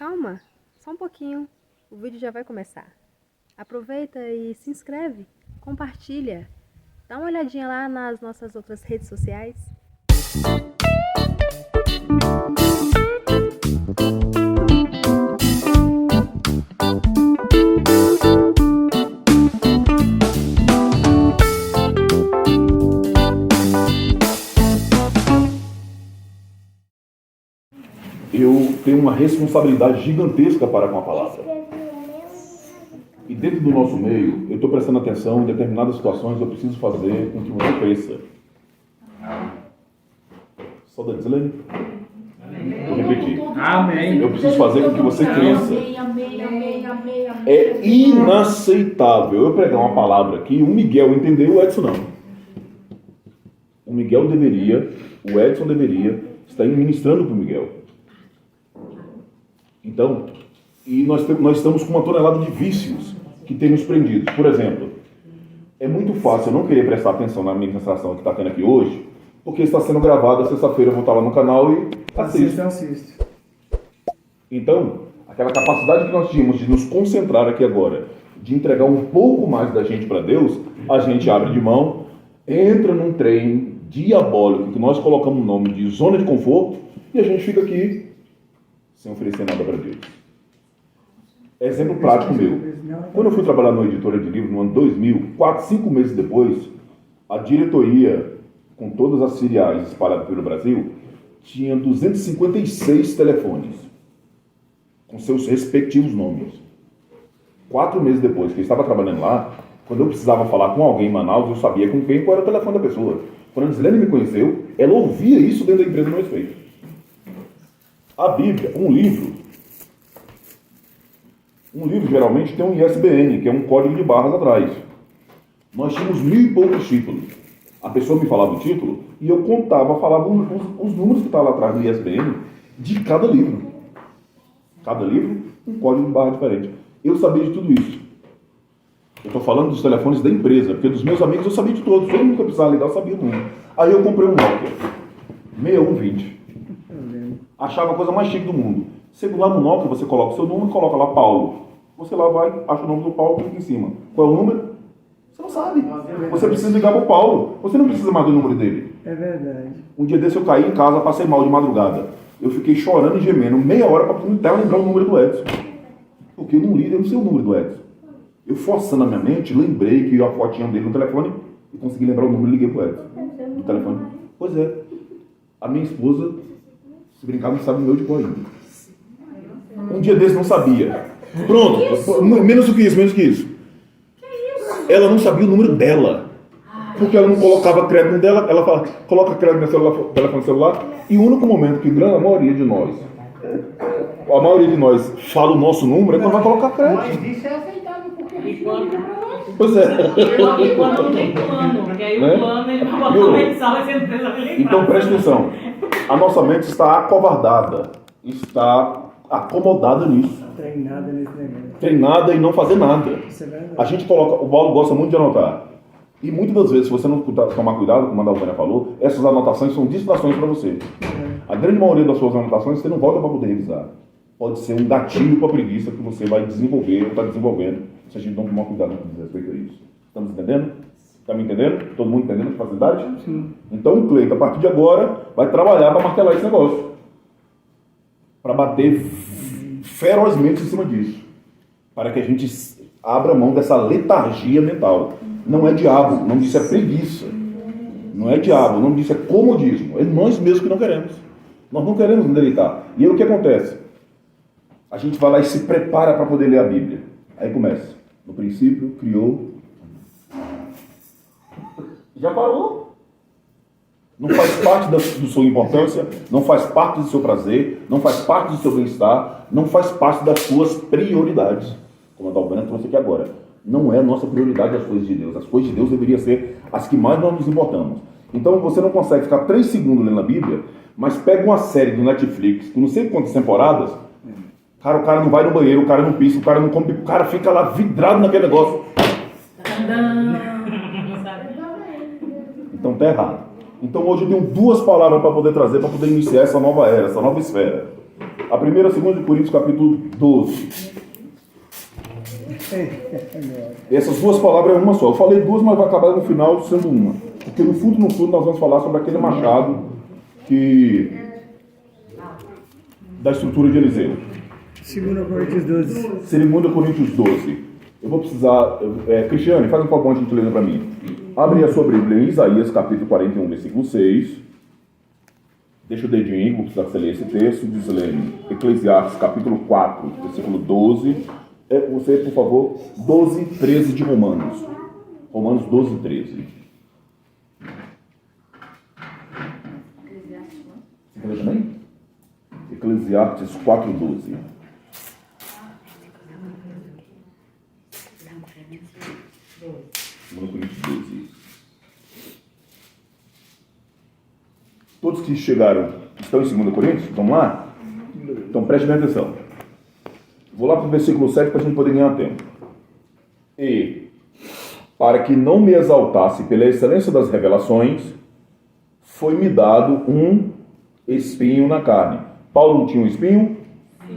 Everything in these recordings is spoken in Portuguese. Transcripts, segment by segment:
Calma, só um pouquinho, o vídeo já vai começar. Aproveita e se inscreve, compartilha, dá uma olhadinha lá nas nossas outras redes sociais. Eu tenho uma responsabilidade gigantesca para com a palavra. E dentro do nosso meio, eu estou prestando atenção em determinadas situações, eu preciso fazer com que você cresça. Só da Dislene? Vou repetir. Amém. Eu preciso fazer com que você cresça. Amém. É inaceitável eu pregar uma palavra aqui, o Miguel entendeu, o Edson não. O Miguel deveria, o Edson deveria estar ministrando para o Miguel. Então, e nós estamos com uma tonelada de vícios que tem nos prendido. Por exemplo, é muito fácil eu não querer prestar atenção na ministração que está tendo aqui hoje, porque está sendo gravada, sexta-feira eu vou estar lá no canal e assiste. Então, aquela capacidade que nós tínhamos de nos concentrar aqui agora, de entregar um pouco mais da gente para Deus, a gente abre de mão, entra num trem diabólico que nós colocamos o nome de zona de conforto e a gente fica aqui sem oferecer nada para Deus. Exemplo prático meu. Quando eu fui trabalhar na editora de livros no ano 2000, 5 meses depois, a diretoria, com todas as filiais espalhadas pelo Brasil, tinha 256 telefones, com seus respectivos nomes. 4 meses depois que eu estava trabalhando lá, quando eu precisava falar com alguém em Manaus, eu sabia com quem, qual era o telefone da pessoa. Quando a Gislene me conheceu, ela ouvia isso dentro da empresa no meu respeito. A Bíblia, um livro geralmente tem um ISBN, que é um código de barras atrás. Nós tínhamos 1000 e poucos títulos. A pessoa me falava o título e eu falava os números que estavam lá atrás do ISBN de cada livro. Cada livro, um código de barra diferente. Eu sabia de tudo isso. Eu estou falando dos telefones da empresa, porque dos meus amigos eu sabia de todos. Todo mundo que eu precisava ligar, eu sabia o número. Aí eu comprei um Nokia 6120. Achava a coisa mais chique do mundo. Você lá no Nokia, você coloca o seu número e coloca lá Paulo. Você lá vai, acha o nome do Paulo, clica em cima. Qual é o número? Você não sabe. Você precisa ligar para o Paulo. Você não precisa mais do número dele. É verdade. Um dia desse eu caí em casa, passei mal de madrugada. Eu fiquei chorando e gemendo meia hora para tentar lembrar o número do Edson. Porque eu não sei o número do Edson. Eu forçando a minha mente, lembrei que a fotinha dele no telefone e consegui lembrar o número e liguei para o Edson. No telefone. Pois é. A minha esposa, se brincar, não sabe o meu de cor ainda. Um dia desse não sabia. Pronto, menos do que isso. Ela não sabia o número dela. Porque ela não colocava crédito no dela, ela fala, coloca crédito no celular, telefone celular, e o único momento que a maioria de nós fala o nosso número é quando vai colocar crédito. Mas isso é aceitável, porque a gente Quando- liga pra nós. Pois é. Quando não tem plano, porque aí Né? o plano ele vai botar Meu, mensal e você não precisa lembrar. Então preste atenção. A nossa mente está acovardada, está acomodada nisso. Treinada nesse negócio. Treinada em não fazer nada. Isso é verdade. A gente coloca, o Paulo gosta muito de anotar. E muitas das vezes, se você não tomar cuidado, como a Dalvânia falou, essas anotações são distrações para você. A grande maioria das suas anotações você não volta para poder revisar. Pode ser um gatilho para a preguiça que você vai desenvolver ou está desenvolvendo, se a gente não tomar cuidado com respeito a isso. Estamos entendendo? Está me entendendo? Todo mundo entendendo a facilidade? Sim. Então o Cleiton, a partir de agora, vai trabalhar para martelar esse negócio. Para bater ferozmente em cima disso. Para que a gente abra mão dessa letargia mental. Não é diabo, o nome disso é preguiça. Não é diabo, o nome disso é comodismo. É nós mesmos que não queremos. Nós não queremos endireitar. E aí o que acontece? A gente vai lá e se prepara para poder ler a Bíblia. Aí começa. No princípio, criou. Já parou? Não faz parte da sua importância, não faz parte do seu prazer, não faz parte do seu bem-estar, não faz parte das suas prioridades. Como a Dalvânia trouxe aqui agora. Não é a nossa prioridade as coisas de Deus. As coisas de Deus deveriam ser as que mais nós nos importamos. Então você não consegue ficar 3 segundos lendo a Bíblia, mas pega uma série do Netflix, com não sei quantas temporadas, cara, o cara não vai no banheiro, o cara não pisa, o cara não come, o cara fica lá vidrado naquele negócio. Então tá errado. Então hoje eu tenho 2 palavras para poder trazer, para poder iniciar essa nova era, essa nova esfera. A primeira, 2 de Coríntios, capítulo 12. Essas duas palavras é uma só. Eu falei duas, mas vai acabar no final sendo uma. Porque no fundo, nós vamos falar sobre aquele machado da estrutura de Eliseu. 2 Coríntios 12. 2 Coríntios 12. Eu vou precisar... Cristiane, faz um favor de gentileza para mim. Abre a sua Bíblia em Isaías, capítulo 41, versículo 6. Deixa o dedinho aí, vou precisar que você leia esse texto. Diz Eclesiastes, capítulo 4, versículo 12. Você, por favor, 12, 13 de Romanos. Romanos 12, 13. Você quer ler também? Eclesiastes 4, 12. Coríntios 12. Todos que chegaram estão em 2 Coríntios? Vamos lá? Então preste bem atenção. Vou lá para o versículo 7 para a gente poder ganhar tempo. E, para que não me exaltasse pela excelência das revelações, foi-me dado um espinho na carne. Paulo tinha um espinho?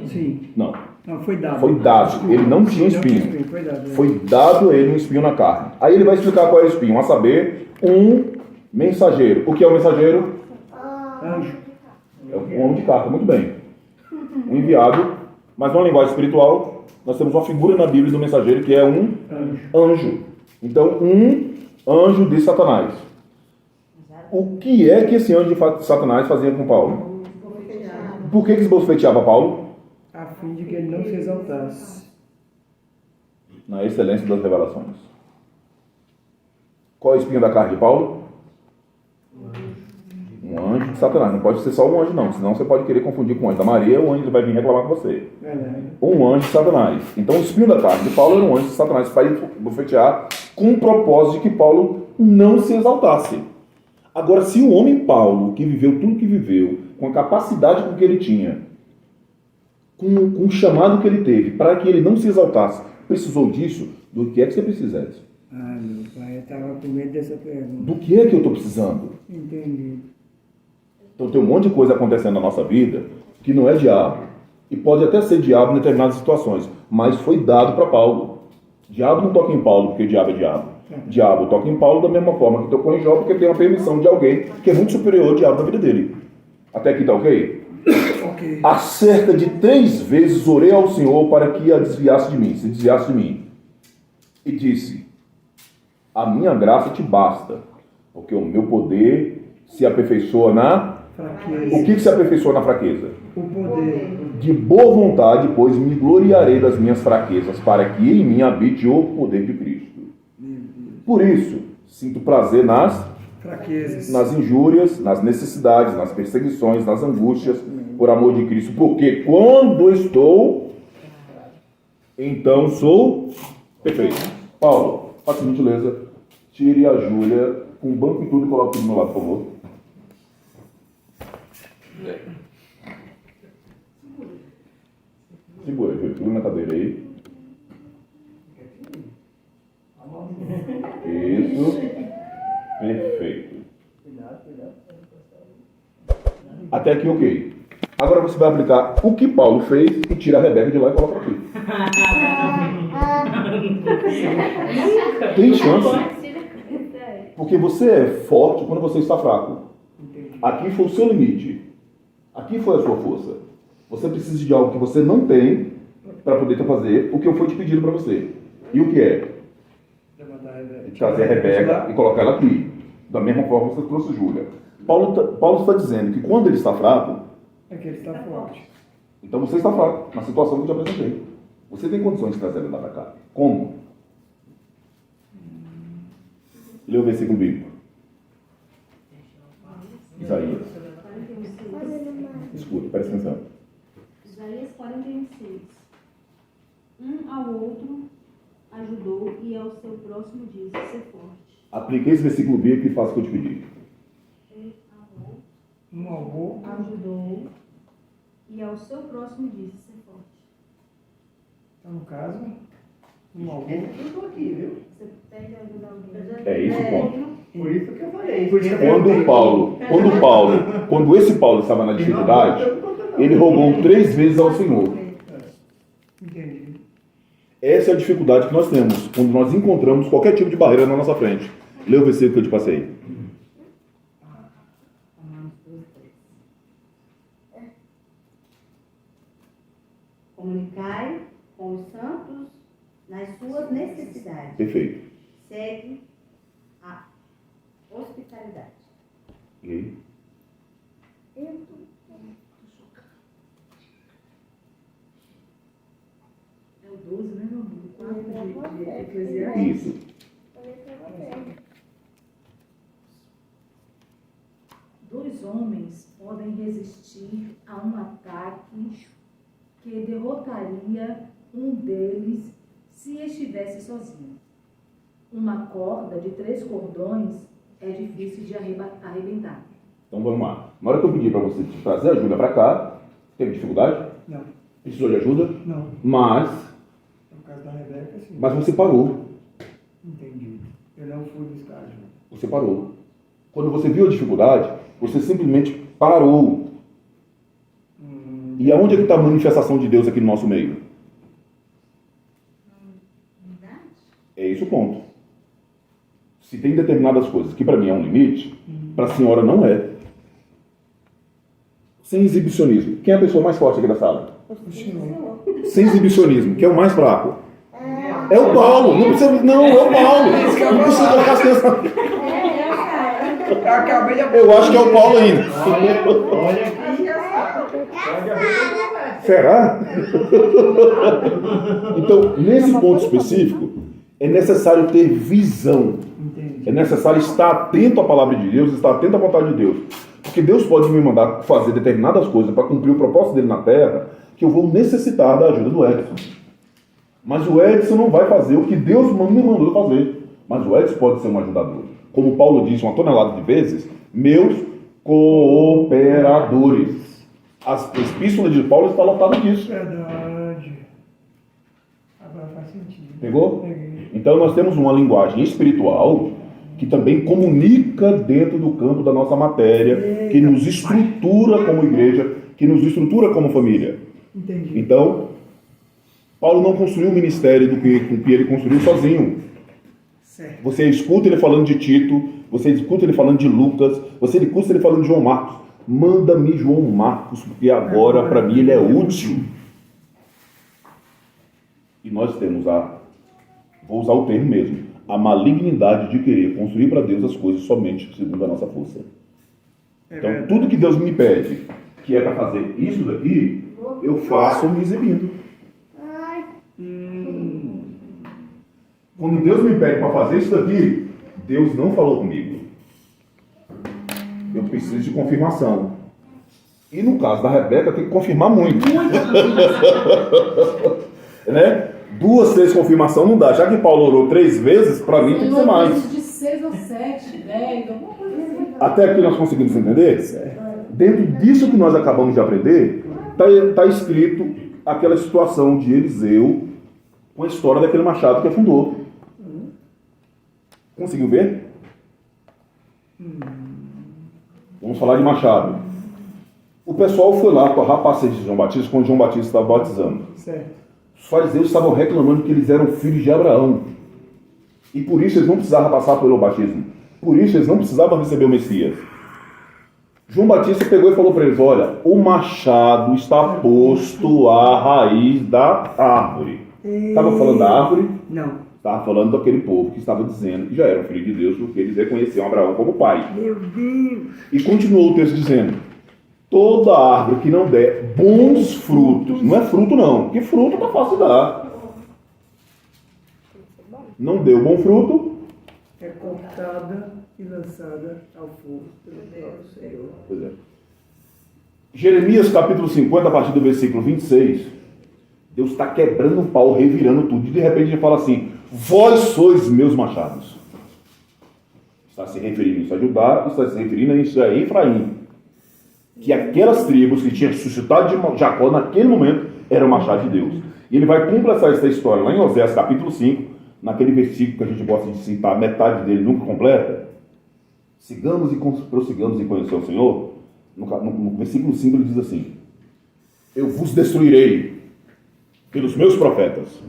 Sim. Não. Não, foi dado. Foi dado. Ele não tinha espinho. Foi dado. Foi dado a ele um espinho na carne. Aí ele vai explicar qual é o espinho. A saber, um mensageiro. O que é um mensageiro? Anjo. É um homem de carta. Muito bem. Um enviado. Mas numa linguagem espiritual, nós temos uma figura na Bíblia do mensageiro que é um anjo. Então, um anjo de Satanás. O que é que esse anjo de Satanás fazia com Paulo? Por que esbofeteava Paulo? A fim de que ele não se exaltasse. Na excelência das revelações. Qual é o espinho da carne de Paulo? Um anjo de Satanás. Não pode ser só um anjo, não. Senão você pode querer confundir com o anjo da Maria, o anjo vai vir reclamar com você. Verdade. Um anjo de Satanás. Então o espinho da carne de Paulo era um anjo de Satanás para bofetear com o propósito de que Paulo não se exaltasse. Agora, se o homem Paulo, que viveu tudo que viveu, com a capacidade com que ele tinha, com o chamado que ele teve, para que ele não se exaltasse, precisou disso, do que é que você precisa, Edson? Ah, meu pai, eu estava com medo dessa pergunta. Do que é que eu estou precisando? Entendi. Então tem um monte de coisa acontecendo na nossa vida que não é diabo. E pode até ser diabo em determinadas situações, mas foi dado para Paulo. Diabo não toca em Paulo porque diabo é diabo. Diabo toca em Paulo da mesma forma que tocou em Jó, porque tem uma permissão de alguém que é muito superior ao diabo na vida dele. Até aqui tá ok? Ok. Acerca de 3 vezes orei ao Senhor para que a desviasse de mim, se desviasse de mim. E disse: a minha graça te basta, porque o meu poder se aperfeiçoa na... Fraqueza. O que se aperfeiçoa na fraqueza? O poder. De boa vontade, pois me gloriarei das minhas fraquezas, para que em mim habite o poder de Cristo. Por isso, sinto prazer nas Fraquezas. injúrias, nas necessidades, nas perseguições, nas angústias, por amor de Cristo. Porque quando estou, então sou perfeito. Paulo, faça a gentileza, tire a Júlia com o banco e tudo e coloque tudo do meu lado, por favor. Segura, Júlia, segura na cadeira aí. Isso. Perfeito. Até aqui, ok. Agora você vai aplicar o que Paulo fez e tira a Rebeca de lá e coloca aqui. Tem chance. Porque você é forte quando você está fraco. Aqui foi o seu limite. Aqui foi a sua força. Você precisa de algo que você não tem para poder fazer o que eu fui te pedindo para você. E o que é? Trazer a Rebeca e colocar ela aqui. Da mesma forma que você trouxe Júlia. Paulo está dizendo que quando ele está fraco, É que ele está forte. então você está fraco na situação que eu te apresentei. Você tem condições de trazer ela para cá. Como? Lê o versículo bíblico. Isaías. Escuta, presta atenção. Isaías 41:6. Um ao outro ajudou e ao seu próximo disse: ser forte. Aplique esse versículo bíblico e faça o que eu te pedi. Um avô. Ajudou e ao seu próximo disse: ser forte. Então, no caso, um avô. Eu tô aqui, viu? Você pede ajuda a alguém. É isso o ponto. Por isso que eu falei. Por isso que eu Quando esse Paulo estava na dificuldade, ele rogou 3 vezes ao Senhor. Entendi. Essa é a dificuldade que nós temos quando nós encontramos qualquer tipo de barreira na nossa frente. Lê o versículo que eu te passei. Comunicai com os santos nas suas necessidades. Perfeito. Segue a hospitalidade. E aí? É o 12, né, meu amigo? 4 de Eclesiastes. Isso. Dois homens podem resistir a um ataque que derrotaria um deles se estivesse sozinho. Uma corda de 3 cordões é difícil de arrebentar. Então vamos lá. Na hora que eu pedi para você te trazer ajuda para cá, teve dificuldade? Não. Precisou de ajuda? Não. Mas No caso da Rebeca, sim. você parou. Entendi. Eu não fui buscar ajuda. Você parou. Quando você viu a dificuldade, você simplesmente parou. E aonde é que está a manifestação de Deus aqui no nosso meio? É esse o ponto. Se tem determinadas coisas que para mim é um limite, para a senhora não é. Sem exibicionismo. Quem é a pessoa mais forte aqui da sala? O Senhor. Sem exibicionismo. Quem é o mais fraco? É o Paulo. Não precisa. Não, é o Paulo. Não precisa colocar as crianças. Eu acabei de Eu acho que é o Paulo ainda. Olha aqui. Será? Então, nesse ponto específico, é necessário ter visão. Entendi. É necessário estar atento à palavra de Deus, estar atento à vontade de Deus. Porque Deus pode me mandar fazer determinadas coisas para cumprir o propósito dele na terra, que eu vou necessitar da ajuda do Edson. Mas o Edson não vai fazer o que Deus me mandou fazer. Mas o Edson pode ser um ajudador. Como Paulo disse 1 tonelada de vezes, meus cooperadores. As epístolas de Paulo está lotada disso. Verdade. Agora faz sentido. Pegou? Peguei. Então nós temos uma linguagem espiritual que também comunica dentro do campo da nossa matéria, que nos estrutura como igreja, que nos estrutura como família. Entendi. Então, Paulo não construiu o ministério do que ele construiu sozinho. Certo. Você escuta ele falando de Tito, você escuta ele falando de Lucas, você escuta ele falando de João Marcos. Manda-me João Marcos, porque agora para mim ele é útil. E nós temos vou usar o termo mesmo, a malignidade de querer construir para Deus as coisas somente segundo a nossa força. Então, tudo que Deus me pede, que é para fazer isso daqui, eu faço me exibindo. Quando Deus me pede para fazer isso daqui, Deus não falou comigo. Eu preciso de confirmação. E no caso da Rebeca, tem que confirmar muito. Né? 2, 3 confirmações não dá. Já que Paulo orou 3 vezes, para mim tem que ser mais. De 6 ou 7, 10, alguma coisa assim. Até aqui nós conseguimos entender? Dentro disso que nós acabamos de aprender, está escrito aquela situação de Eliseu com a história daquele machado que afundou. Conseguiu ver? Vamos falar de machado. O pessoal foi lá com a rapacete de João Batista, quando João Batista estava batizando. Certo. Os fariseus estavam reclamando que eles eram filhos de Abraão. E por isso eles não precisavam passar pelo batismo. Por isso eles não precisavam receber o Messias. João Batista pegou e falou para eles, olha, o machado está posto à raiz da árvore. Estava falando da árvore? Não. Estava falando daquele povo que estava dizendo que já eram filhos de Deus, porque eles reconheciam Abraão como pai. Meu Deus. E continuou o texto dizendo, toda árvore que não der bons frutos, não é fruto não, porque fruto está fácil de dar. Não deu bom fruto, É cortada e lançada ao fogo pelo próprio Senhor. pois é. Jeremias capítulo 50, a partir do versículo 26, Deus está quebrando o pau, revirando tudo. E de repente ele fala assim, vós sois meus machados. Está se referindo isso a Judá, está se referindo isso a Efraim. Que aquelas tribos que tinham suscitado de Jacó naquele momento eram machado de Deus. E ele vai completar essa história lá em Oséias capítulo 5, naquele versículo que a gente gosta de citar, metade dele nunca completa. Sigamos e prossigamos em conhecer o Senhor. No versículo 5 ele diz assim, eu vos destruirei pelos meus profetas.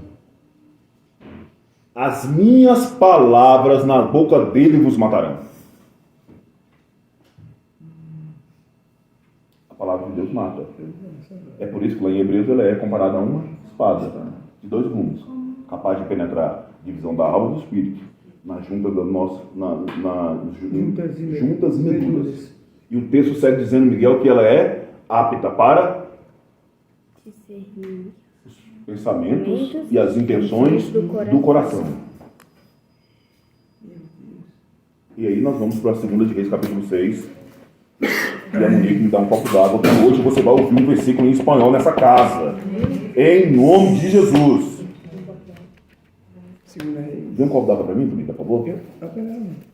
As minhas palavras na boca dele vos matarão. A palavra de Deus mata. É por isso que lá em Hebreus ela é comparada a uma espada de 2 gumes, capaz de penetrar a divisão da alma e do espírito, na junta da nossa, juntas e medulas. E o texto segue dizendo, Miguel, que ela é apta para Discernir os pensamentos e as intenções do coração. E aí nós vamos para a 2 de Reis, capítulo 6. E a Monique me dá um copo d'água, porque hoje você vai ouvir um versículo em espanhol nessa casa. Em nome de Jesus. Segunda Reis. Dê um copo d'água para mim, Monique, por favor. Tá pegando.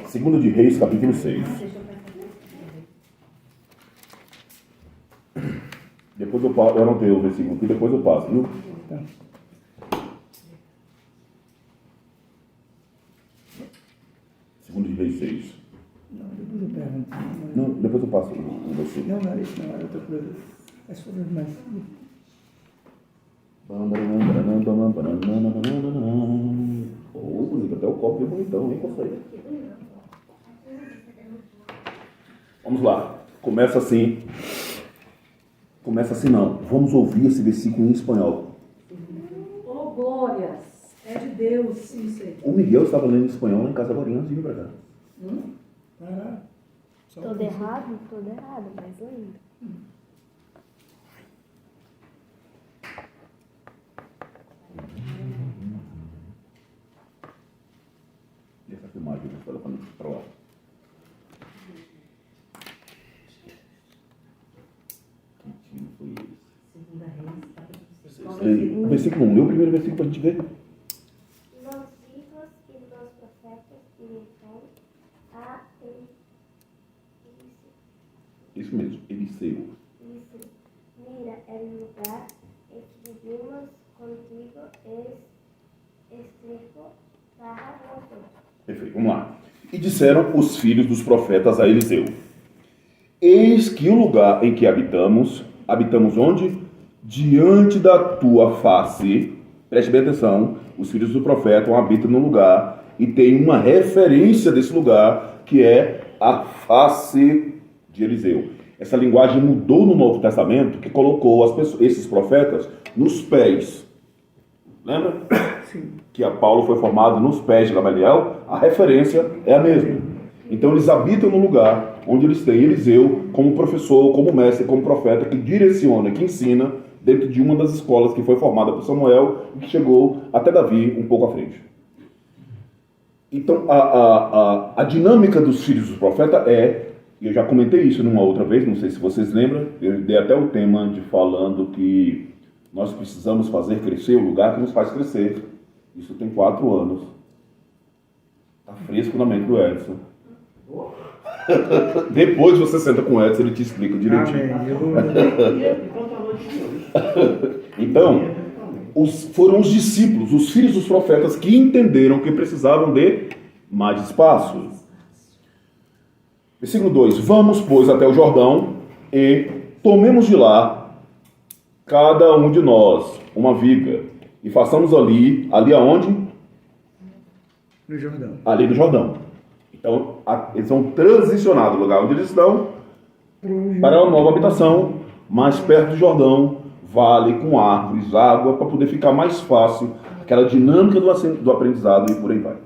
Segunda de Reis, capítulo 6. Depois eu passo, eu não tenho o versículo aqui, depois eu passo, viu? Tá. Segunda de Reis 6. Não, depois eu pergunto. Não, depois eu passo o versículo. Não, não é isso, não. É outra coisa. As coisas mais... Ô, bonito, até o copo veio bonitão, nem consegue. Vamos lá. Começa assim não. Vamos ouvir esse versículo em espanhol. Oh, glórias! É de Deus, sim, sei. O Miguel estava lendo em espanhol lá em casa agora antes de vir para cá. Caraca. Todo errado, mas lindo. E essa filmagem que está levando para lá. Que tiro foi esse? Segunda Reis, capítulo 6. O versículo 1, lê o primeiro versículo para a gente ver. Los hijos y los profetas dijeron a Isso mesmo, Eliseu. Eliseo, mira, el lugar en que vivimos contigo es estrecho para nosotros. Perfeito, vamos lá. E disseram os filhos dos profetas a Eliseu: Eis que o lugar em que habitamos onde? Diante da tua face. Preste bem atenção, os filhos do profeta habitam no lugar e tem uma referência desse lugar, que é a face de Eliseu. Essa linguagem mudou no Novo Testamento, que colocou esses profetas nos pés. Lembra? Sim. Que a Paulo foi formado nos pés de Gamaliel, a referência é a mesma. Então eles habitam no lugar onde eles têm Eliseu como professor, como mestre, como profeta, que direciona, que ensina dentro de uma das escolas que foi formada por Samuel e que chegou até Davi um pouco à frente. Então a dinâmica dos filhos do profeta eu já comentei isso numa outra vez, não sei se vocês lembram, eu dei até o tema de falando que nós precisamos fazer crescer o lugar que nos faz crescer. Isso tem 4 anos. Está fresco na mente do Edson. Depois você senta com o Edson, ele te explica direitinho. Então, foram os discípulos, os filhos dos profetas, que entenderam que precisavam de mais espaço. Versículo 2: Vamos, pois, até o Jordão e tomemos de lá cada um de nós uma viga e façamos ali aonde? No Jordão. Ali no Jordão. Então, eles vão transicionar do lugar onde eles estão para uma nova habitação, mais perto do Jordão, vale com árvores, água, para poder ficar mais fácil aquela dinâmica do aprendizado e por aí vai.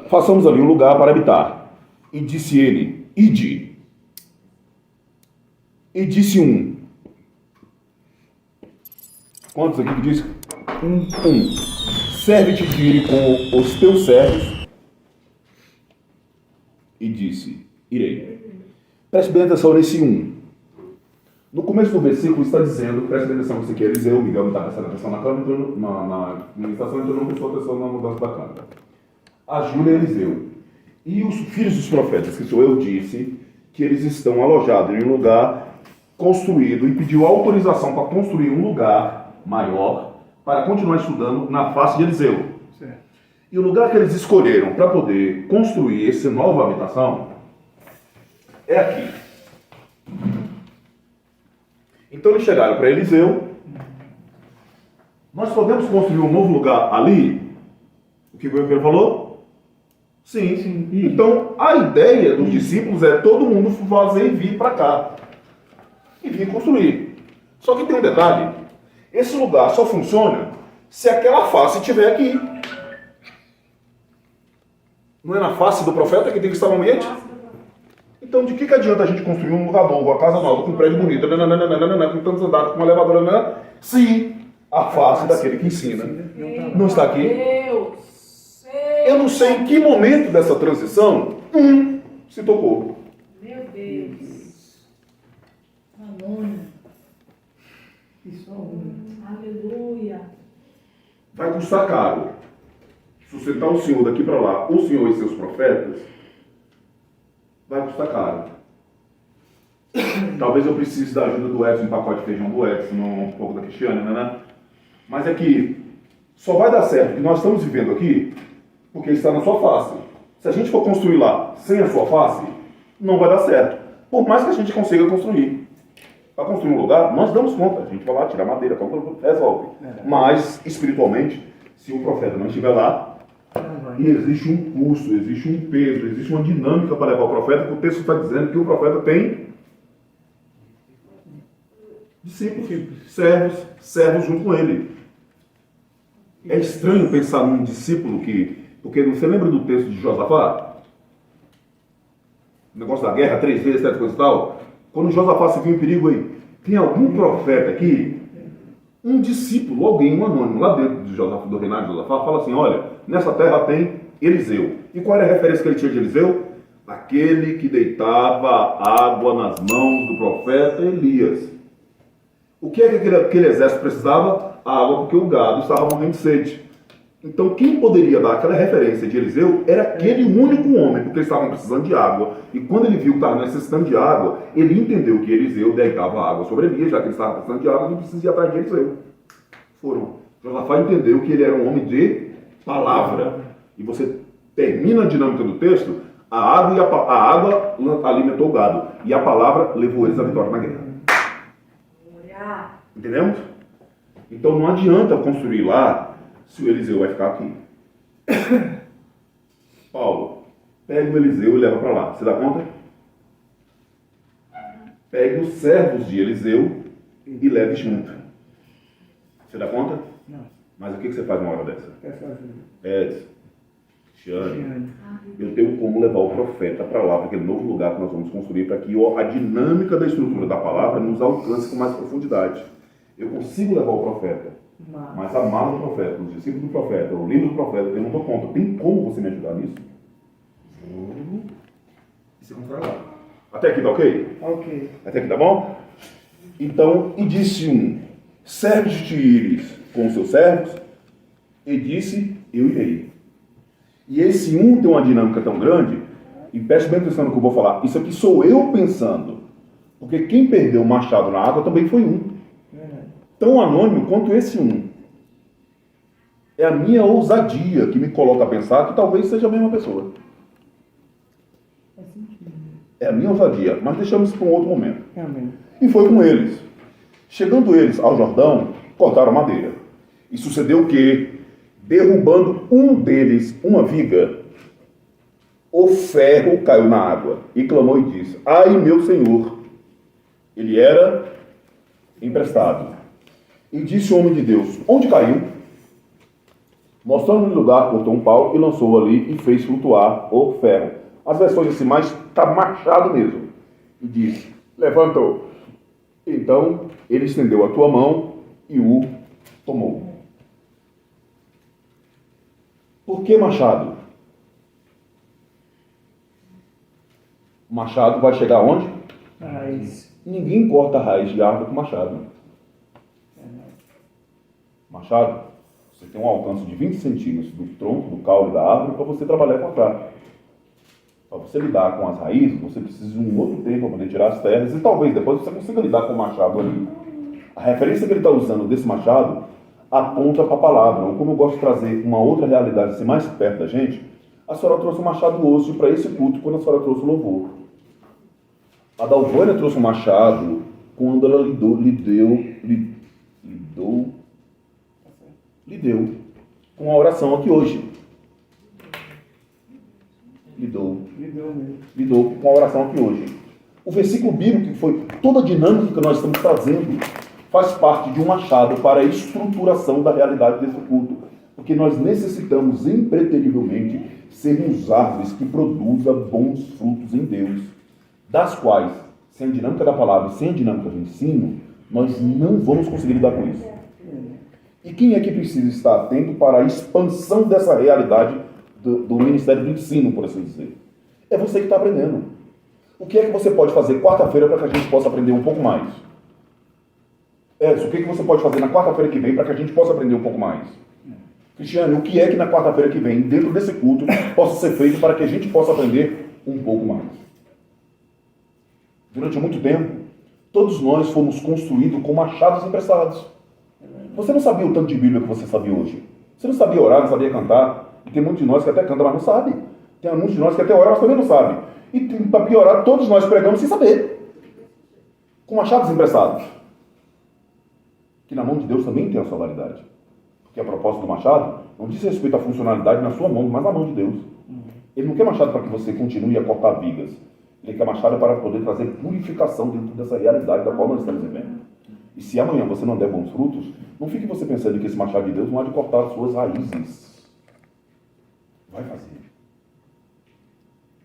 Façamos ali um lugar para habitar. E disse ele: Ide. E disse um. Quantos aqui que diz? Um. Serve-te de ir com os teus servos. E disse: Irei. Preste bem atenção nesse 1. No começo do versículo está dizendo, preste bem atenção, isso aqui é Eliseu, Miguel está prestando atenção na câmera, na ministração, então não prestou atenção na mudança da câmera. A Júlia é Eliseu. E os filhos dos profetas, que sou eu, disse que eles estão alojados em um lugar construído e pediu autorização para construir um lugar maior para continuar estudando na face de Eliseu. Certo. E o lugar que eles escolheram para poder construir essa nova habitação é aqui. Então eles chegaram para Eliseu. Nós podemos construir um novo lugar ali? O que ele falou? Sim. Sim. Então a ideia dos discípulos é todo mundo fazer e vir para cá. E vir construir. Só que tem um detalhe. Esse lugar só funciona se aquela face estiver aqui. Não é na face do profeta que tem que estar no ambiente? Então, de que adianta a gente construir um lugar novo, uma casa nova, com um prédio bonito, com tantos andares, com uma elevadora, se a face daquele que ensina não está aqui? Deus! Eu não sei em que momento dessa transição se tocou. Meu Deus! Anônimo. E só um. Aleluia! Vai custar caro. Sustentar o Senhor daqui para lá, o Senhor e seus profetas, vai custar caro. Talvez eu precise da ajuda do Edson, um pacote de feijão do Edson, um pouco da Cristiane, né? Mas é que só vai dar certo o que nós estamos vivendo aqui porque está na sua face. Se a gente for construir lá sem a sua face, não vai dar certo. Por mais que a gente consiga construir. Para construir um lugar, nós damos conta. A gente vai lá, tira madeira, resolve. Mas, espiritualmente, se o profeta não estiver lá, e existe um custo, existe um peso, existe uma dinâmica para levar o profeta, que o texto está dizendo que o profeta tem discípulos, servos junto com ele. É estranho pensar num discípulo que... Porque você lembra do texto de Josafá? O negócio da guerra, 3 vezes, 7 coisas e tal. Quando Josafá se viu em perigo aí, tem algum profeta aqui, um discípulo, alguém, um anônimo, lá dentro do reinado de Josafá, fala assim, olha, nessa terra tem Eliseu. E qual era a referência que ele tinha de Eliseu? Aquele que deitava água nas mãos do profeta Elias. O que é que aquele exército precisava? Água, porque o gado estava morrendo de sede. Então, quem poderia dar aquela referência de Eliseu era aquele único homem, porque eles estavam precisando de água. E quando ele viu que estava necessitando de água, ele entendeu que Eliseu deitava água sobre Elias, já que ele estava precisando de água, ele precisava ir atrás de Eliseu. Foram. Josafá entendeu que ele era um homem de palavra. E você termina a dinâmica do texto, a água alimentou o gado, e a palavra levou eles à vitória na guerra. Entendemos? Então não adianta construir lá se o Eliseu vai ficar aqui. Paulo, pega o Eliseu e leva para lá. Você dá conta? Pegue os servos de Eliseu e leve junto. Você dá conta? Não. Mas o que você faz numa hora dessa? Peço ajuda. Edson, Cristiane, Cristiane. eu tenho como levar o profeta para lá, para aquele novo lugar que nós vamos construir, para que a dinâmica da estrutura da palavra nos alcance com mais profundidade. Eu consigo levar o profeta, mas a mala do profeta, os discípulos do profeta, o livro do profeta, eu não dou conta. Tem como você me ajudar nisso? E você constrói lá. Até aqui tá ok? Ok. Até aqui tá bom? Então, e disse um, serve-te ires com os seus servos, e disse, eu irei. E esse um tem uma dinâmica tão grande, e preste bem atenção no que eu vou falar, isso aqui sou eu pensando, porque quem perdeu o machado na água também foi um. Tão anônimo quanto esse um. É a minha ousadia que me coloca a pensar que talvez seja a mesma pessoa. É a minha ousadia, mas deixamos isso para um outro momento. Amém. E foi com eles. Chegando eles ao Jordão, cortaram madeira. E sucedeu o quê? Derrubando um deles uma viga, o ferro caiu na água e clamou e disse, ai meu senhor, ele era emprestado. E disse o homem de Deus, onde caiu? Mostrando-lhe o lugar, cortou um pau e lançou ali e fez flutuar o ferro. As versões decimais está machado mesmo. E disse, levantou. Então ele estendeu a tua mão e o tomou. Por que machado? O machado vai chegar onde? Raiz. Ninguém corta a raiz de árvore com machado. Machado, você tem um alcance de 20 centímetros do tronco, do caule da árvore para você trabalhar e cortar. Para você lidar com as raízes, você precisa de um outro tempo para poder tirar as terras e talvez depois você consiga lidar com o machado ali. A referência que ele está usando desse machado, aponta para a palavra. Ou como eu gosto de trazer uma outra realidade assim, mais perto da gente, a senhora trouxe um machado osso para esse culto quando a senhora trouxe o louvor. A Dalvânia trouxe um machado quando ela lidou com a oração aqui hoje. Lidou com a oração aqui hoje. O versículo bíblico, que foi toda a dinâmica que nós estamos trazendo, faz parte de um machado para a estruturação da realidade desse culto. Porque nós necessitamos, impreterivelmente, sermos árvores que produzam bons frutos em Deus, das quais, sem a dinâmica da palavra e sem a dinâmica do ensino, nós não vamos conseguir lidar com isso. E quem é que precisa estar atento para a expansão dessa realidade do ministério do ensino, por assim dizer? É você que está aprendendo. O que é que você pode fazer quarta-feira para que a gente possa aprender um pouco mais? O que é que você pode fazer na quarta-feira que vem para que a gente possa aprender um pouco mais? Cristiane, o que é que na quarta-feira que vem, dentro desse culto, possa ser feito para que a gente possa aprender um pouco mais? Durante muito tempo, todos nós fomos construídos com machados emprestados. Você não sabia o tanto de Bíblia que você sabia hoje. Você não sabia orar, não sabia cantar. E tem muitos de nós que até canta, mas não sabe. Tem muitos de nós que até ora, mas também não sabe. E para piorar, todos nós pregamos sem saber. Com machados emprestados. Que na mão de Deus também tem a sua validade. Porque a proposta do machado não diz respeito à funcionalidade na sua mão, mas na mão de Deus. Ele não quer machado para que você continue a cortar vigas. Ele quer machado para poder trazer purificação dentro dessa realidade da qual nós estamos vivendo. E se amanhã você não der bons frutos, não fique você pensando que esse machado de Deus não há de cortar as suas raízes. Vai fazer.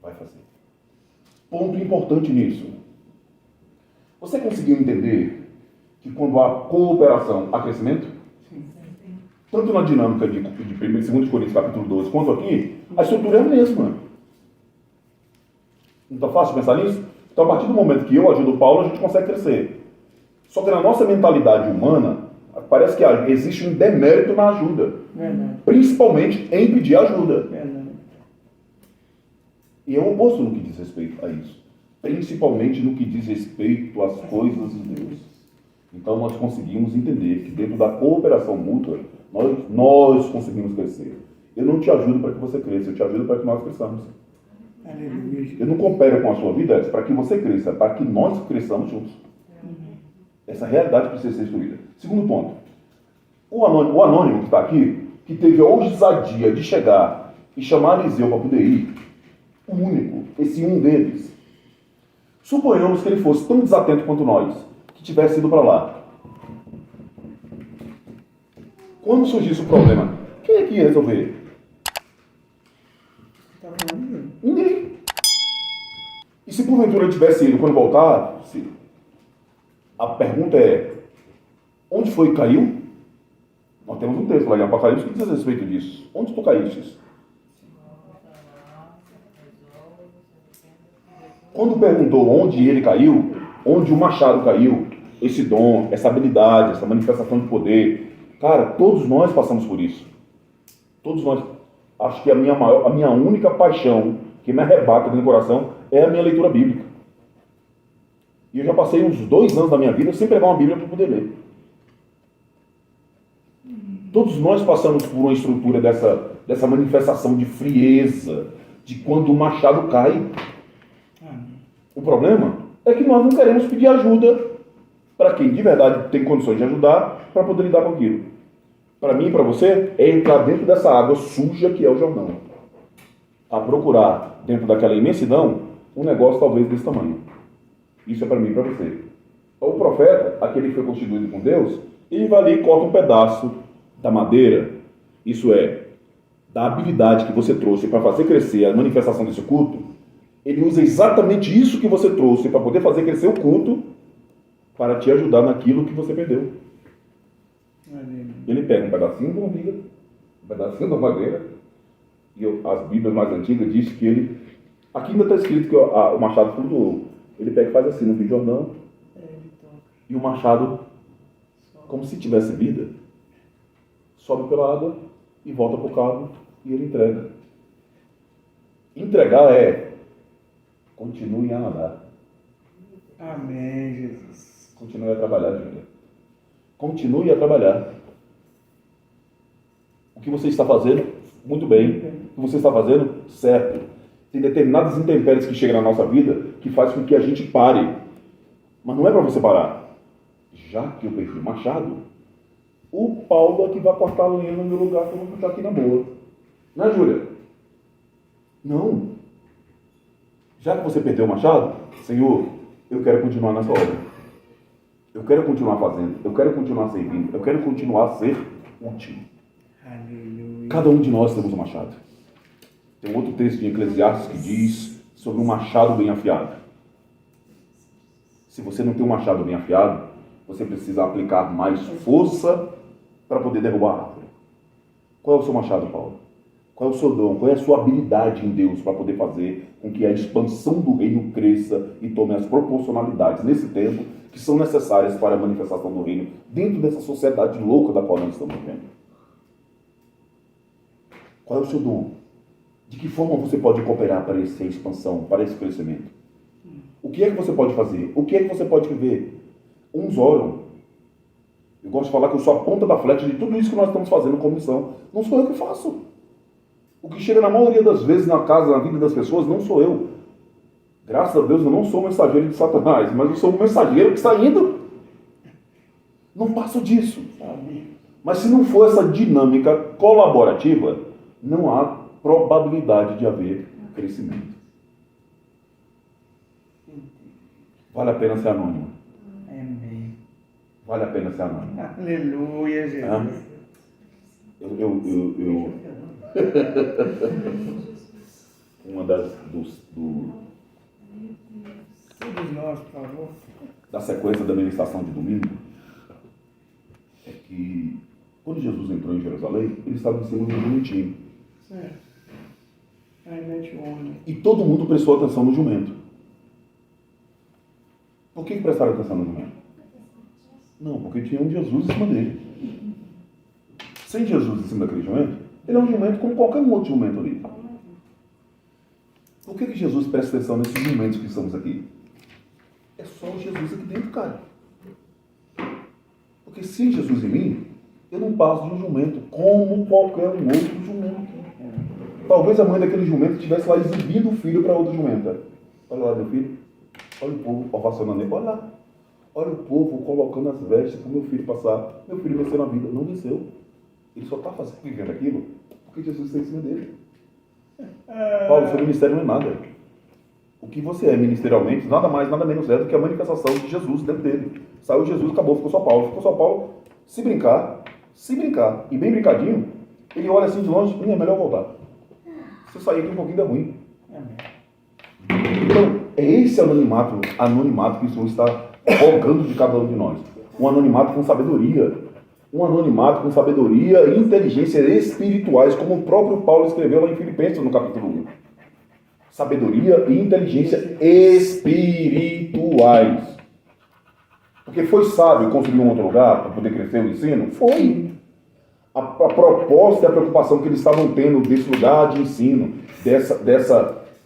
Vai fazer. Ponto importante nisso. Você conseguiu entender que quando há cooperação, há crescimento? Tanto na dinâmica de 2 Coríntios capítulo 12, quanto aqui, a estrutura é a mesma. Não está fácil pensar nisso? Então, a partir do momento que eu ajudo o Paulo, a gente consegue crescer. Só que na nossa mentalidade humana, parece que existe um demérito na ajuda. Principalmente em pedir ajuda. E é o oposto no que diz respeito a isso. Principalmente no que diz respeito às coisas de Deus. Então nós conseguimos entender que dentro da cooperação mútua, nós conseguimos crescer. Eu não te ajudo para que você cresça, eu te ajudo para que nós cresçamos. Eu não coopero com a sua vida para que você cresça, para que nós cresçamos juntos. Essa realidade precisa ser instruída. Segundo ponto. O anônimo que está aqui, que teve a ousadia de chegar e chamar Eliseu para poder ir, o único, esse um deles, suponhamos que ele fosse tão desatento quanto nós, que tivesse ido para lá. Quando surgisse o problema, quem é que ia resolver? Ninguém. E se porventura ele tivesse ido quando voltar, a pergunta é, onde foi que caiu? Nós temos um texto lá em Apocalipse que diz a respeito disso. Onde tu caíste? Quando perguntou onde ele caiu, onde o machado caiu, esse dom, essa habilidade, essa manifestação de poder, cara, todos nós passamos por isso. Todos nós. Acho que a minha única paixão que me arrebata dentro do coração é a minha leitura bíblica. E eu já passei uns 2 anos da minha vida sem pegar uma Bíblia para poder ler. Todos nós passamos por uma estrutura dessa manifestação de frieza, de quando o machado cai. O problema é que nós não queremos pedir ajuda para quem de verdade tem condições de ajudar para poder lidar com aquilo. Para mim e para você, é entrar dentro dessa água suja que é o Jordão. A procurar, dentro daquela imensidão, um negócio talvez desse tamanho. Isso é para mim e para você. O profeta, aquele que foi constituído com Deus, ele vai ali e corta um pedaço da madeira, isso é, da habilidade que você trouxe para fazer crescer a manifestação desse culto. Ele usa exatamente isso que você trouxe para poder fazer crescer o culto, para te ajudar naquilo que você perdeu. Ele pega um pedacinho de uma viga, um pedacinho da madeira, e as Bíblias mais antigas dizem que ele... Aqui ainda está escrito que o machado flutuou. Ele pega e faz assim no Rio Jordão, e o machado, como se tivesse vida, sobe pela água e volta para o cabo e ele entrega. Entregar é continue a nadar. Amém, Jesus. Continue a trabalhar, Júlia. Continue a trabalhar. que você está fazendo muito bem, o que você está fazendo certo. Tem determinadas intempéries que chegam na nossa vida que faz com que a gente pare. Mas não é para você parar. Já que eu perdi o machado, o Paulo é que vai cortar a lenha no meu lugar, que eu vou ficar aqui na boa. Não é, Júlia? Não. Já que você perdeu o machado, Senhor, eu quero continuar nessa obra. Eu quero continuar fazendo. Eu quero continuar servindo. Eu quero continuar a ser útil. Aleluia. Cada um de nós temos um machado. Tem um outro texto de Eclesiastes que diz sobre um machado bem afiado. Se você não tem um machado bem afiado, você precisa aplicar mais força para poder derrubar a árvore. Qual é o seu machado, Paulo? Qual é o seu dom? Qual é a sua habilidade em Deus para poder fazer com que a expansão do reino cresça e tome as proporcionalidades nesse tempo que são necessárias para a manifestação do reino dentro dessa sociedade louca da qual nós estamos vivendo? Qual é o seu dom? De que forma você pode cooperar para essa expansão, para esse crescimento? O que é que você pode fazer? O que é que você pode viver? Uns oram. Eu gosto de falar que eu sou a ponta da flecha de tudo isso que nós estamos fazendo como missão. Não sou eu que faço. O que chega na maioria das vezes na casa, na vida das pessoas, não sou eu. Graças a Deus eu não sou o mensageiro de Satanás, mas eu sou o mensageiro que está indo. Não passo disso. Mas se não for essa dinâmica colaborativa, não há probabilidade de haver crescimento. Vale a pena ser anônimo. Amém. Vale a pena ser anônimo. Aleluia, Jesus. Uma das Todos nós, por favor. da sequência da ministração de domingo é que quando Jesus entrou em Jerusalém, ele estava em cima de um jumentinho. Certo. Aí mete o homem. E todo mundo prestou atenção no jumento. Por que prestaram atenção no jumento? Não, porque tinha um Jesus em cima dele. Sem Jesus em cima daquele jumento, ele é um jumento como qualquer um outro jumento ali. Por que Jesus presta atenção nesses jumentos que estamos aqui? É só o Jesus aqui dentro, cara. Porque sem Jesus em mim, eu não passo de um jumento, como qualquer um outro jumento. Talvez a mãe daquele jumento estivesse lá exibindo o filho para outra jumenta. Olha lá, meu filho. Olha o povo ovacionando ele. Olha lá. Olha o povo colocando as vestes para o meu filho passar. Meu filho venceu na vida. Não venceu. Ele só está vivendo aquilo porque Jesus está em cima dele. Paulo, seu ministério não é nada. O que você é ministerialmente, nada mais, nada menos é do que a manifestação de Jesus dentro dele. Saiu Jesus, acabou, ficou só Paulo. Ficou só Paulo. Se brincar, e bem brincadinho, ele olha assim de longe, é melhor voltar. Se eu sair aqui um pouquinho dá ruim. Então, é esse anonimato que o Senhor está rogando de cada um de nós. Um anonimato com sabedoria. Um anonimato com sabedoria e inteligência espirituais, como o próprio Paulo escreveu lá em Filipenses, no capítulo 1. Sabedoria e inteligência espirituais. Porque foi sábio construir um outro lugar para poder crescer o ensino? Foi. A proposta e a preocupação que eles estavam tendo desse lugar de ensino,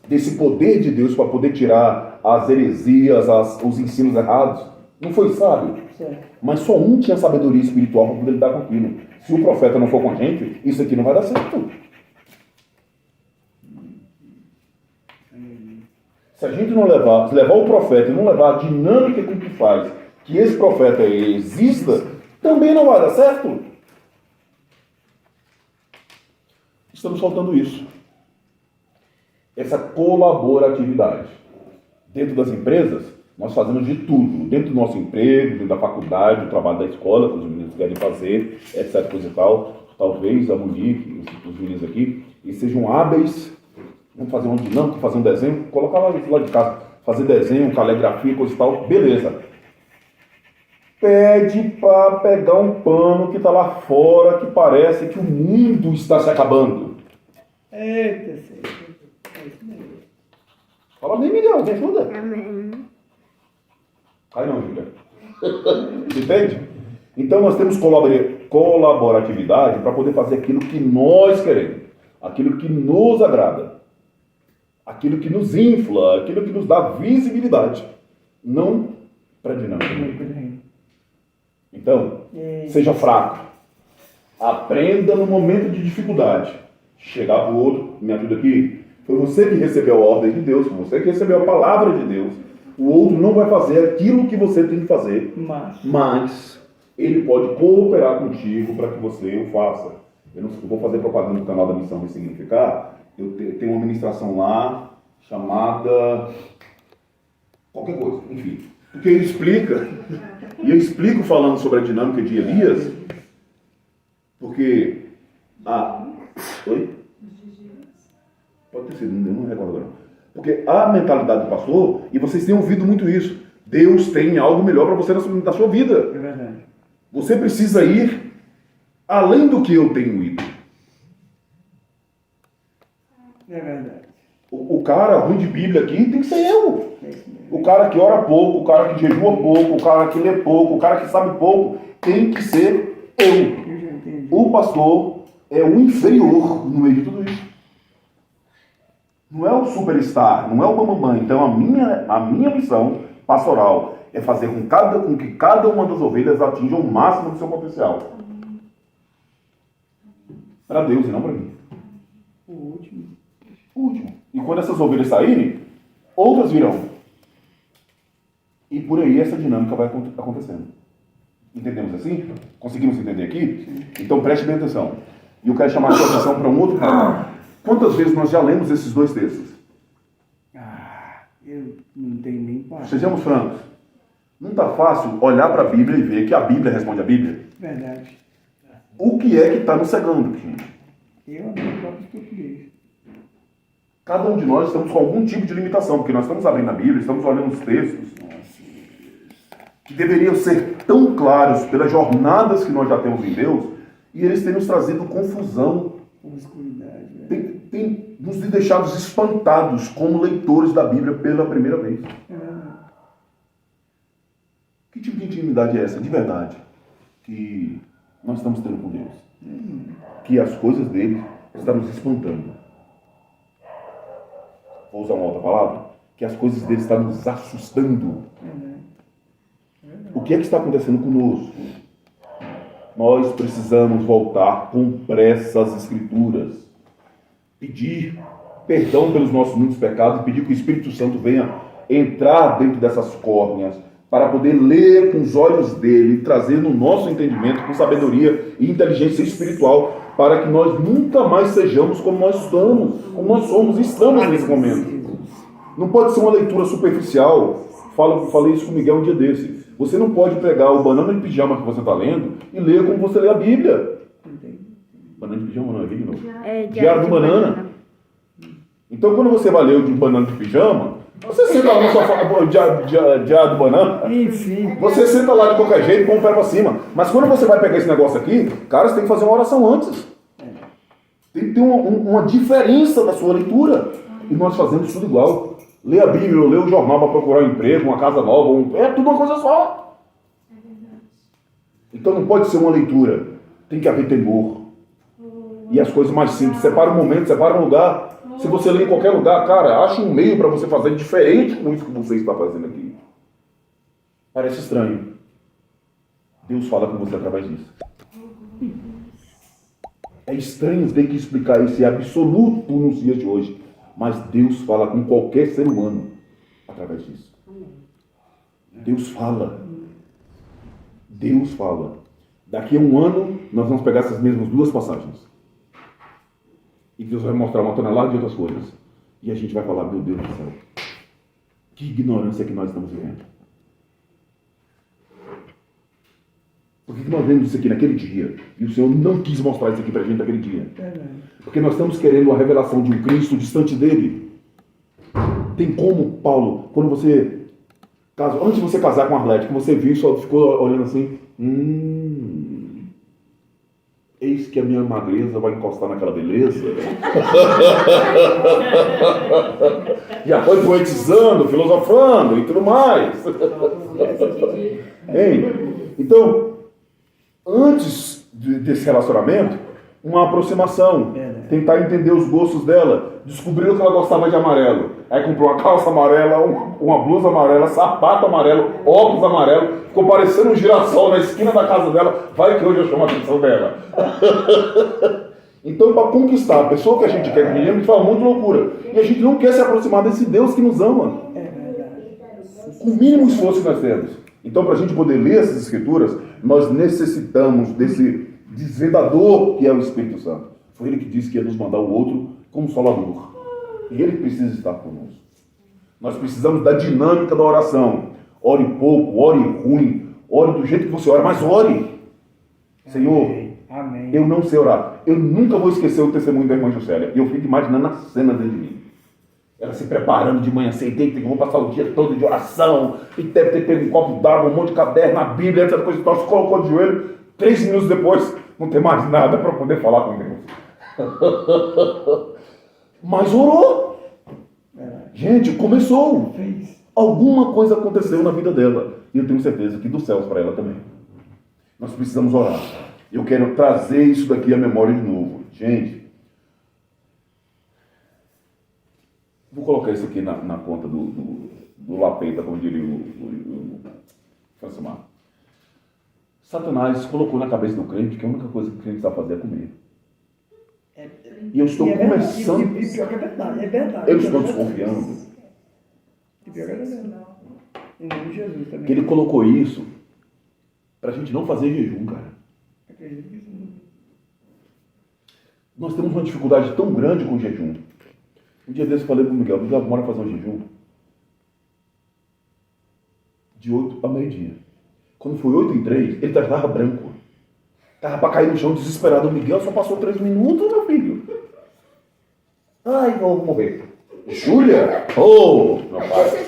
desse poder de Deus para poder tirar as heresias, os ensinos errados, não foi sábio? Certo. Mas só um tinha sabedoria espiritual para poder lidar com aquilo. Se o profeta não for com a gente, isso aqui não vai dar certo. Se a gente não levar o profeta e não levar a dinâmica com que faz que esse profeta exista, também não vai dar certo. Estamos faltando isso. Essa colaboratividade. Dentro das empresas, nós fazemos de tudo. Dentro do nosso emprego, dentro da faculdade, do trabalho da escola, que os meninos querem fazer, etc. coisa e tal. Talvez a Monique, os meninos aqui, e sejam hábeis. Vamos fazer uma dinâmica, fazer um desenho, colocar lá de casa, fazer desenho, caligrafia, coisa e tal. Beleza. Pede para pegar um pano que está lá fora, que parece que o mundo está se acabando. Eita, Senhor. É isso mesmo. Fala bem, Miguel, me ajuda. Amém. Cai não, Júlia. Entende? Então nós temos colaboratividade para poder fazer aquilo que nós queremos, aquilo que nos agrada, aquilo que nos infla, aquilo que nos dá visibilidade, não para dinâmica. Então, seja fraco. Aprenda no momento de dificuldade. Chegar para o outro, me ajuda aqui. Foi você que recebeu a ordem de Deus, foi você que recebeu a palavra de Deus. O outro não vai fazer aquilo que você tem que fazer, mas ele pode cooperar contigo para que você o faça. Eu não vou fazer propaganda do canal da Missão Ressignificar. Eu tenho uma ministração lá chamada qualquer coisa, enfim. Porque ele explica, e eu explico falando sobre a dinâmica de Elias, porque oi? Pode ter sido, eu não recordo agora. Porque a mentalidade do pastor, e vocês têm ouvido muito isso, Deus tem algo melhor para você na sua vida. É verdade. Você precisa ir além do que eu tenho ido. É verdade. O cara ruim de Bíblia aqui tem que ser eu. O cara que ora pouco, o cara que jejua pouco, o cara que lê pouco, o cara que sabe pouco, tem que ser eu. Eu já entendi. O pastor é o inferior no meio de tudo isso. Não é o superstar, não é o bambambam. Então a minha missão pastoral é fazer com que cada uma das ovelhas atinja o máximo do seu potencial. Para Deus e não para mim. O último. E quando essas ovelhas saírem, outras virão. E por aí essa dinâmica vai acontecendo. Entendemos assim? Conseguimos entender aqui? Então preste bem atenção. E eu quero chamar a sua atenção para um outro ponto. Quantas vezes nós já lemos esses dois textos? Eu não tenho nem palavra. Sejamos francos. Não está fácil olhar para a Bíblia e ver que a Bíblia responde a Bíblia. Verdade. O que é que está nos cegando, gente? Eu amo o próprio português. Cada um de nós estamos com algum tipo de limitação, porque nós estamos abrindo a Bíblia, estamos olhando os textos que deveriam ser tão claros pelas jornadas que nós já temos em Deus, e eles têm nos trazido confusão, Obscuridade. Né? tem nos deixado espantados como leitores da Bíblia pela primeira vez. Que tipo de intimidade é essa, de verdade, que nós estamos tendo com Deus? Que as coisas dele estão nos espantando. Vou usar uma outra palavra? Que as coisas dele estão nos assustando. O que é que está acontecendo conosco? Nós precisamos voltar com pressa às Escrituras. Pedir perdão pelos nossos muitos pecados e pedir que o Espírito Santo venha entrar dentro dessas córneas para poder ler com os olhos dele e trazer no nosso entendimento com sabedoria e inteligência espiritual para que nós nunca mais sejamos como nós somos e estamos nesse momento. Não pode ser uma leitura superficial. Falei isso com o Miguel um dia desse. Você não pode pegar o banana de pijama que você está lendo e ler como você lê a Bíblia. Banana de pijama não é Bíblia, não. É Diário do Banana. Então, quando você vai ler o de banana de pijama, você senta lá no sofá, Diário do Banana. Enfim. Você senta lá de qualquer jeito, com o pé pra cima. Mas quando você vai pegar esse negócio aqui, cara, você tem que fazer uma oração antes. Tem que ter uma diferença da sua leitura. E nós fazemos tudo igual. Lê a Bíblia, ou lê o jornal para procurar um emprego, uma casa nova, é tudo uma coisa só. Então não pode ser uma leitura. Tem que haver temor. E as coisas mais simples. Separa um momento, separa um lugar. Se você lê em qualquer lugar, cara, acha um meio para você fazer diferente com isso que você está fazendo aqui. Parece estranho. Deus fala com você através disso. É estranho ter que explicar esse absoluto nos dias de hoje. Mas Deus fala com qualquer ser humano através disso. Deus fala. Deus fala. Daqui a um ano, nós vamos pegar essas mesmas duas passagens. E Deus vai mostrar uma tonelada de outras coisas. E a gente vai falar, meu Deus do céu, que ignorância que nós estamos vivendo. Por que nós vemos isso aqui naquele dia? E o Senhor não quis mostrar isso aqui pra gente naquele dia. Porque nós estamos querendo a revelação de um Cristo distante dele. Tem como, Paulo, quando você casou, antes de você casar com a Arlete, que você viu e só ficou olhando assim, eis que a minha magreza vai encostar naquela beleza. Já foi poetizando, filosofando e tudo mais. Hein? Então, antes desse relacionamento, uma aproximação, tentar entender os gostos dela. Descobriu que ela gostava de amarelo. Aí comprou uma calça amarela, uma blusa amarela, sapato amarelo, óculos amarelo. Ficou parecendo um girassol na esquina da casa dela. Vai que hoje eu chamo a atenção dela. Então, para conquistar a pessoa que a gente quer, a gente fala um monte de loucura. E a gente não quer se aproximar desse Deus que nos ama. Com o mínimo esforço que nós temos. Então, para a gente poder ler essas escrituras, nós necessitamos desse desvendador que é o Espírito Santo. Foi ele que disse que ia nos mandar o outro como Salvador. E ele precisa estar conosco. Nós precisamos da dinâmica da oração. Ore pouco, ore ruim, ore do jeito que você ora, mas ore. Senhor, Amém. eu não sei orar. Eu nunca vou esquecer o testemunho da irmã Juscelia. E eu fico imaginando a cena dentro de mim. Ela se preparando de manhã cedo, que vou passar o dia todo de oração, e deve ter pego um copo d'água, um monte de caderno, a Bíblia, essa coisa e tal, se colocou de joelho, 3 minutos depois, não tem mais nada para poder falar com Deus. Mas orou. Gente, começou. Alguma coisa aconteceu na vida dela. E eu tenho certeza que dos céus para ela também. Nós precisamos orar. Eu quero trazer isso daqui à memória de novo. Gente, vou colocar isso aqui na conta do Lapeta, como diria o Francimar. Satanás colocou na cabeça do crente que a única coisa que o crente sabe fazer é comer. E eu estou começando. E pior que é verdade, é verdade. Eu estou desconfiando E pior que é verdade. Em nome de Jesus também. que ele colocou isso para a gente não fazer jejum, cara. Acredito que sim. Nós temos uma dificuldade tão grande com o jejum. Um dia desse eu falei para o Miguel, bora fazer um jejum de 8 a meio-dia. Quando foi 8h03, ele estava branco. Estava para cair no chão desesperado. O Miguel só passou 3 minutos, meu filho. Ai, vou morrer. Júlia? Oh, meu pai.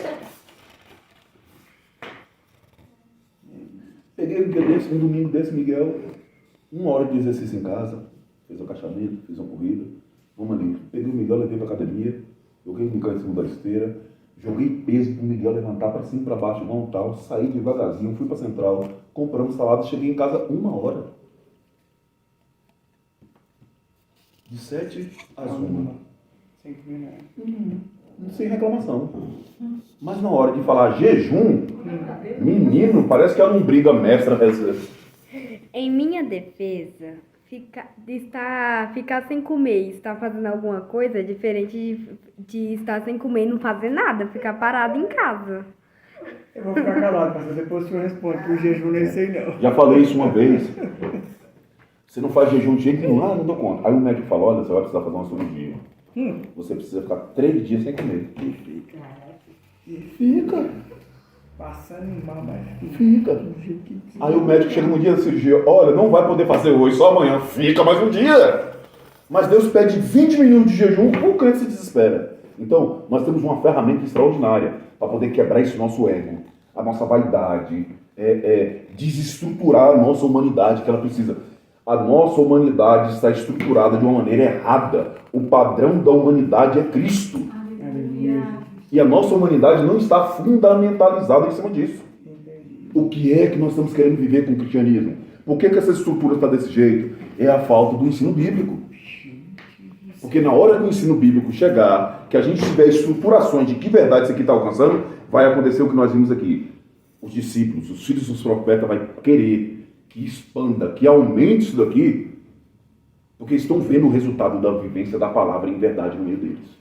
Peguei um dia desse, um domingo desse, Miguel, 1 hora de exercício em casa, fez um agachamento, fiz uma corrida, vamos ali. Peguei o Miguel, levei para academia, joguei o Miguel em cima da esteira, joguei peso para o Miguel levantar para cima e para baixo, igual um tal, saí devagarzinho, fui para a central, compramos salada, cheguei em casa 1 hora. De 7 às 1. Sem comer nada. Sem reclamação. Mas na hora de falar jejum, menino, parece que é uma briga mestra. Em minha defesa, ficar sem comer e estar fazendo alguma coisa é diferente de estar sem comer e não fazer nada, ficar parado em casa. Eu vou ficar calado, mas depois o senhor responde que o jejum nem sei não. Já falei isso uma vez. Você não faz jejum de jeito nenhum. Ah, não dou conta. Aí o médico falou, olha, você vai precisar fazer uma cirurgia. Você precisa ficar 3 dias sem comer. E Fica. passando mal, mas Fica. Aí o médico chega no dia da cirurgia, olha, não vai poder fazer hoje, só amanhã. Fica mais um dia. Mas Deus pede 20 minutos de jejum, o crente se desespera. Então, nós temos uma ferramenta extraordinária para poder quebrar esse nosso ego, a nossa vaidade, desestruturar a nossa humanidade que ela precisa. A nossa humanidade está estruturada de uma maneira errada. O padrão da humanidade é Cristo. E a nossa humanidade não está fundamentalizada em cima disso. O que é que nós estamos querendo viver com o cristianismo? Por que essa estrutura está desse jeito? É a falta do ensino bíblico. Porque na hora que o ensino bíblico chegar, que a gente tiver estruturações de que verdade isso aqui está alcançando, vai acontecer o que nós vimos aqui. Os discípulos, os filhos dos profetas vão querer que expanda, que aumente isso daqui, porque estão vendo o resultado da vivência da palavra em verdade no meio deles.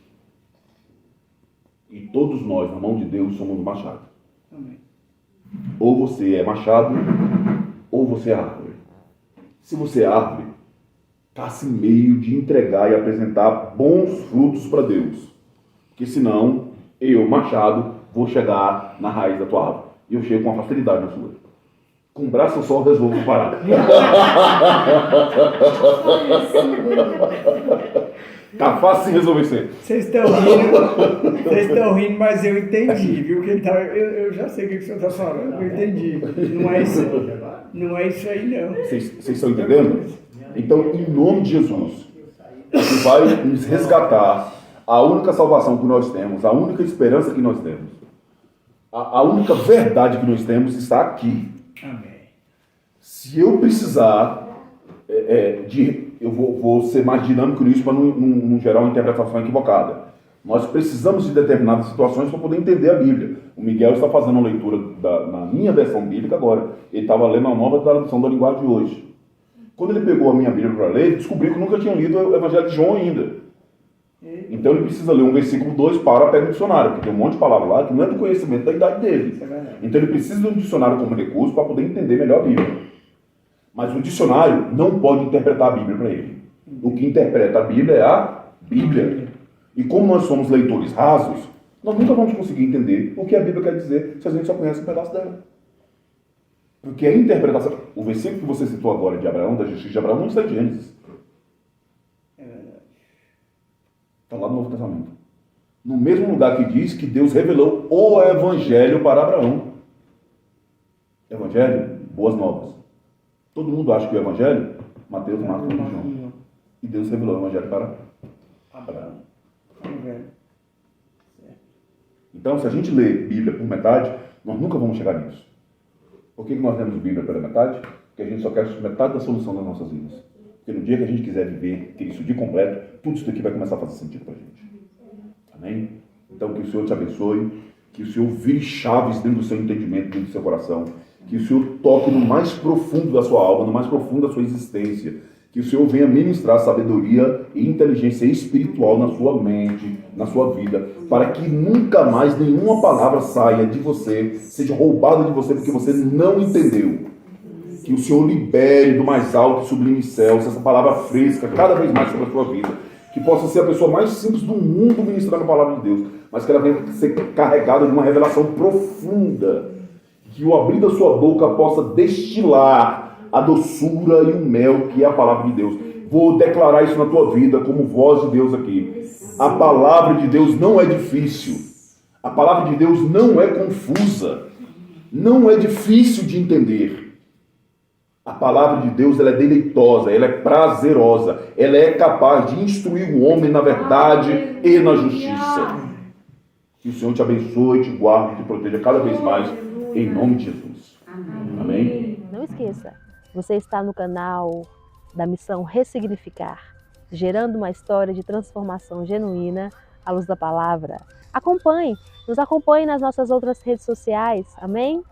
E todos nós, na mão de Deus, somos machado. Amém. Ou você é machado, ou você é árvore. Se você é árvore, passe meio de entregar e apresentar bons frutos para Deus. Porque senão, eu, machado, vou chegar na raiz da tua árvore. E eu chego com uma facilidade na sua. Com o braço só eu resolvo parar. Tá fácil de resolver isso aí. Vocês estão rindo, mas eu entendi, viu? Que ele tá, eu já sei o que o senhor está falando, eu entendi. Não é isso aí, não. Vocês estão entendendo? Então, em nome de Jesus, que vai nos resgatar a única salvação que nós temos, a única esperança que nós temos, a única verdade que nós temos está aqui. Amém. Se eu precisar de eu vou ser mais dinâmico nisso para não gerar uma interpretação equivocada. Nós precisamos de determinadas situações para poder entender a Bíblia. O Miguel está fazendo uma leitura na minha versão bíblica agora. Ele estava lendo a nova tradução da linguagem de hoje. Quando ele pegou a minha Bíblia para ler, ele descobriu que nunca tinha lido o Evangelho de João ainda. Então ele precisa ler um versículo 2 para pegar no dicionário, porque tem um monte de palavras lá que não é do conhecimento da idade dele. Então ele precisa de um dicionário como recurso para poder entender melhor a Bíblia. Mas o dicionário não pode interpretar a Bíblia para ele. O que interpreta a Bíblia é a Bíblia. E como nós somos leitores rasos, nós nunca vamos conseguir entender o que a Bíblia quer dizer se a gente só conhece um pedaço dela. Porque a interpretação... O versículo que você citou agora de Abraão, da justiça de Abraão, não está em Gênesis. Está lá no Novo Testamento. No mesmo lugar que diz que Deus revelou o Evangelho para Abraão. Evangelho, boas novas. Todo mundo acha que o Evangelho, Mateus, Marcos e João. E Deus revelou o Evangelho para Abraão. Então, se a gente lê Bíblia por metade, nós nunca vamos chegar nisso. Por que nós lemos Bíblia pela metade? Porque a gente só quer metade da solução das nossas vidas. Porque no dia que a gente quiser viver isso de completo, tudo isso daqui vai começar a fazer sentido para a gente. Amém? Então, que o Senhor te abençoe, que o Senhor vire chaves dentro do seu entendimento, dentro do seu coração, que o Senhor toque no mais profundo da sua alma, no mais profundo da sua existência, que o Senhor venha ministrar sabedoria e inteligência espiritual na sua mente, na sua vida, para que nunca mais nenhuma palavra saia de você, seja roubada de você porque você não entendeu. Que o Senhor libere do mais alto e sublime céus essa palavra fresca cada vez mais sobre a sua vida. Que possa ser a pessoa mais simples do mundo ministrando a palavra de Deus, mas que ela venha ser carregada de uma revelação profunda. Que o abrir da sua boca possa destilar a doçura e o mel que é a palavra de Deus. Vou declarar isso na tua vida como voz de Deus aqui. A palavra de Deus não é difícil. A palavra de Deus não é confusa. Não é difícil de entender. A palavra de Deus ela é deleitosa, ela é prazerosa. Ela é capaz de instruir o homem na verdade e na justiça. Que o Senhor te abençoe, te guarde, te proteja cada vez mais. Em nome de Jesus. Amém? Não esqueça, você está no canal da Missão Ressignificar, gerando uma história de transformação genuína à luz da palavra. Nos acompanhe nas nossas outras redes sociais, amém?